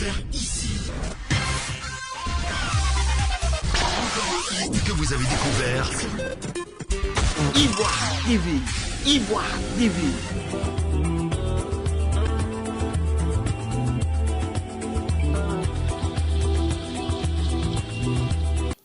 découvert ici. Que vous avez découvert Ivoire TV. Ivoire TV.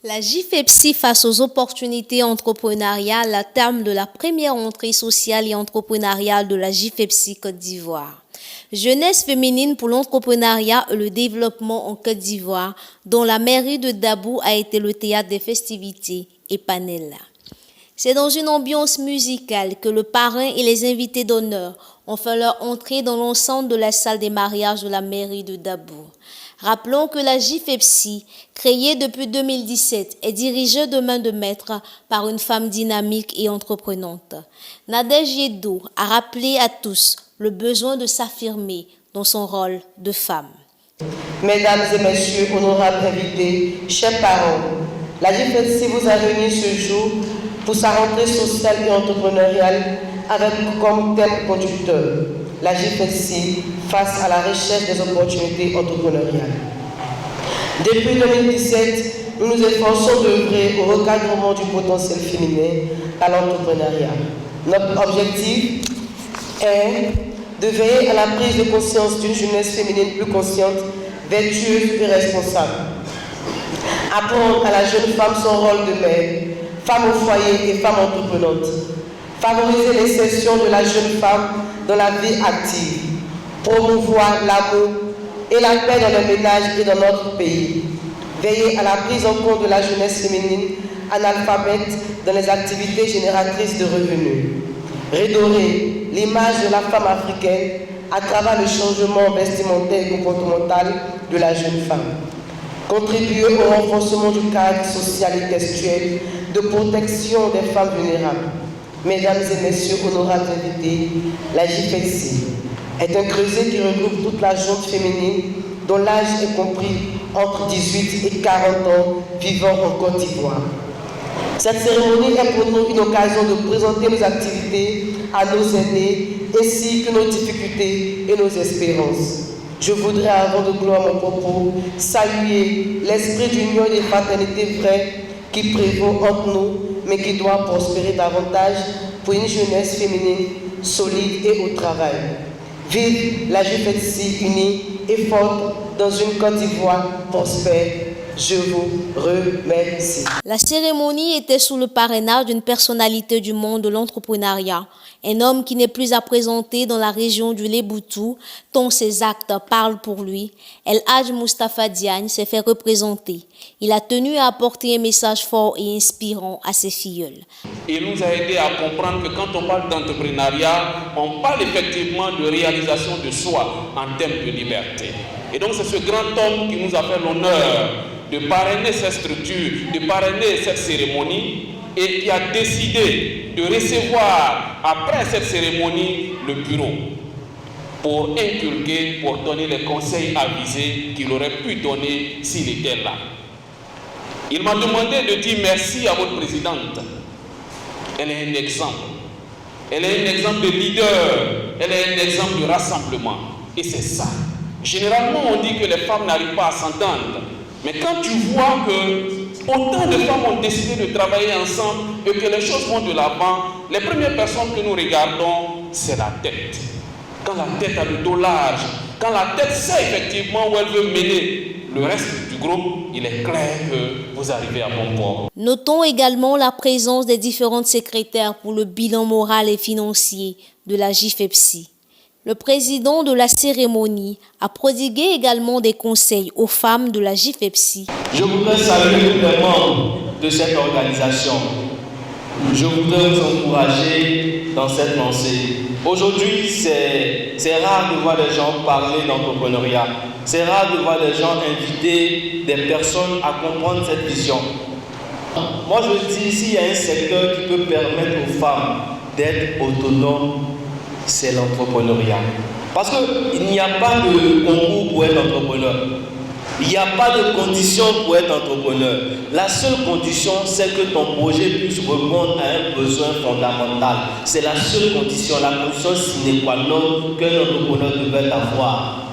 La JFEPSI face aux opportunités entrepreneuriales à terme de la première entrée sociale et entrepreneuriale de la JFEPSI Côte d'Ivoire. Jeunesse féminine pour l'entrepreneuriat et le développement en Côte d'Ivoire, dont la mairie de Dabou a été le théâtre des festivités et panels. C'est dans une ambiance musicale que le parrain et les invités d'honneur ont fait leur entrée dans l'enceinte de la salle des mariages de la mairie de Dabou. Rappelons que la JFEPSI, créée depuis 2017, est dirigée de main de maître par une femme dynamique et entreprenante. Nadège Yedo a rappelé à tous le besoin de s'affirmer dans son rôle de femme. Mesdames et messieurs, honorables invités, chers parents, la JFEPSI vous a réunis ce jour pour sa rentrée sociale et entrepreneuriale avec comme thème conducteur la JFEPSI face à la recherche des opportunités entrepreneuriales. Depuis 2017, nous nous efforçons d'œuvrer au recadrement du potentiel féminin à l'entrepreneuriat. Notre objectif est de veiller à la prise de conscience d'une jeunesse féminine plus consciente, vertueuse et responsable. Apprendre à la jeune femme son rôle de mère, femme au foyer et femme entreprenante. Favoriser l'insertion de la jeune femme dans la vie active. Promouvoir l'amour et la paix dans le ménage et dans notre pays. Veiller à la prise en compte de la jeunesse féminine analphabète dans les activités génératrices de revenus. Redorer l'image de la femme africaine à travers le changement vestimentaire et comportemental de la jeune femme. Contribuer au renforcement du cadre social et textuel de protection des femmes vulnérables. Mesdames et messieurs, honorables invités, la JFEPSI est un creuset qui regroupe toute la gente féminine dont l'âge est compris entre 18 et 40 ans vivant en Côte d'Ivoire. Cette cérémonie est pour nous une occasion de présenter nos activités à nos aînés ainsi que nos difficultés et nos espérances. Je voudrais, avant de clore mon propos, saluer l'esprit d'union et de fraternité vraie qui prévaut entre nous, mais qui doit prospérer davantage pour une jeunesse féminine solide et au travail. Vive la JFEPSI unie et forte dans une Côte d'Ivoire prospère. Je vous remercie. La cérémonie était sous le parrainage d'une personnalité du monde de l'entrepreneuriat, un homme qui n'est plus à présenter dans la région du Léboutou, dont ses actes parlent pour lui. El Hadj Moustapha Diagne s'est fait représenter. Il a tenu à apporter un message fort et inspirant à ses filleuls. Il nous a aidé à comprendre que quand on parle d'entrepreneuriat, on parle effectivement de réalisation de soi en termes de liberté. Et donc c'est ce grand homme qui nous a fait l'honneur de parrainer cette structure, de parrainer cette cérémonie et qui a décidé de recevoir après cette cérémonie le bureau pour inculquer, pour donner les conseils avisés qu'il aurait pu donner s'il était là. Il m'a demandé de dire merci à votre présidente. Elle est un exemple. Elle est un exemple de leader. Elle est un exemple de rassemblement. Et c'est ça. Généralement, on dit que les femmes n'arrivent pas à s'entendre. Mais quand tu vois que autant de femmes ont décidé de travailler ensemble et que les choses vont de l'avant, les premières personnes que nous regardons, c'est la tête. Quand la tête a le dos large, quand la tête sait effectivement où elle veut mener le reste du groupe, il est clair que vous arrivez à bon port. Notons également la présence des différentes secrétaires pour le bilan moral et financier de la JFEPSI. Le président de la cérémonie a prodigué également des conseils aux femmes de la JFEPSI. Je voudrais saluer tous les membres de cette organisation. Je voudrais vous encourager dans cette lancée. Aujourd'hui, c'est rare de voir des gens parler d'entrepreneuriat. C'est rare de voir des gens inviter des personnes à comprendre cette vision. Moi, je dis, s'il y a un secteur qui peut permettre aux femmes d'être autonomes, c'est l'entrepreneuriat. Parce qu'il n'y a pas de concours pour être entrepreneur. Il n'y a pas de condition pour être entrepreneur. La seule condition, c'est que ton projet puisse répondre à un besoin fondamental. C'est la seule condition, la condition sine qua non qu'un entrepreneur devait avoir.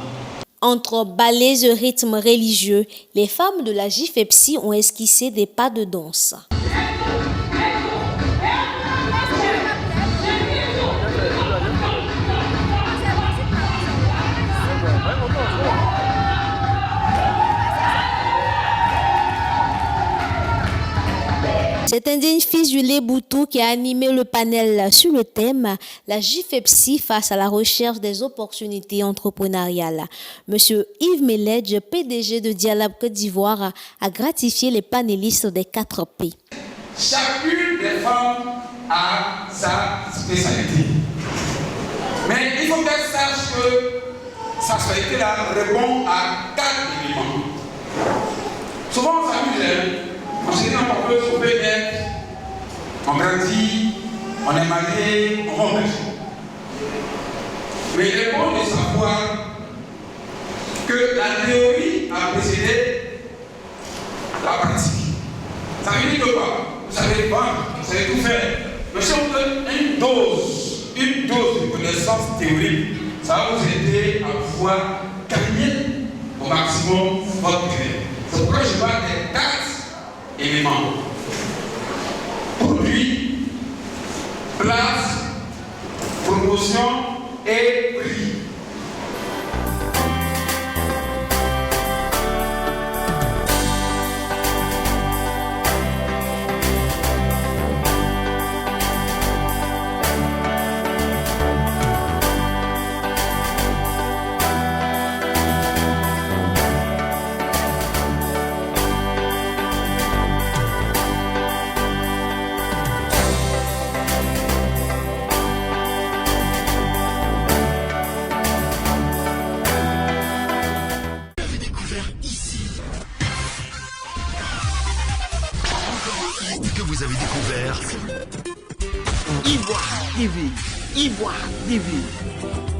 Entre ballets et rythmes religieux, les femmes de la JFEPSI ont esquissé des pas de danse. C'est un digne fils du Léboutou qui a animé le panel sur le thème « La JFEPSI face à la recherche des opportunités entrepreneuriales ». Monsieur Yves Meledge, PDG de Dialab Côte d'Ivoire, a gratifié les panélistes des 4 P. Chacune des femmes a sa spécialité. Mais il faut qu'elle sache que sa spécialité-là répond à 4 éléments. Souvent on s'amuse. On se dit on peut sauver d'être, on grandit, on est marié, on va au berger. Mais il est bon de savoir que la théorie a précédé la pratique. Ça veut dire que quoi? Vous savez vendre, vous savez tout faire. Mais si on donne une dose de connaissances théoriques, ça va vous aider à pouvoir gagner au maximum votre crédit. C'est pourquoi je parle des 4 éléments. Produit, place, promotion et prix. Que vous avez découvert Ivoire TV. Ivoire TV.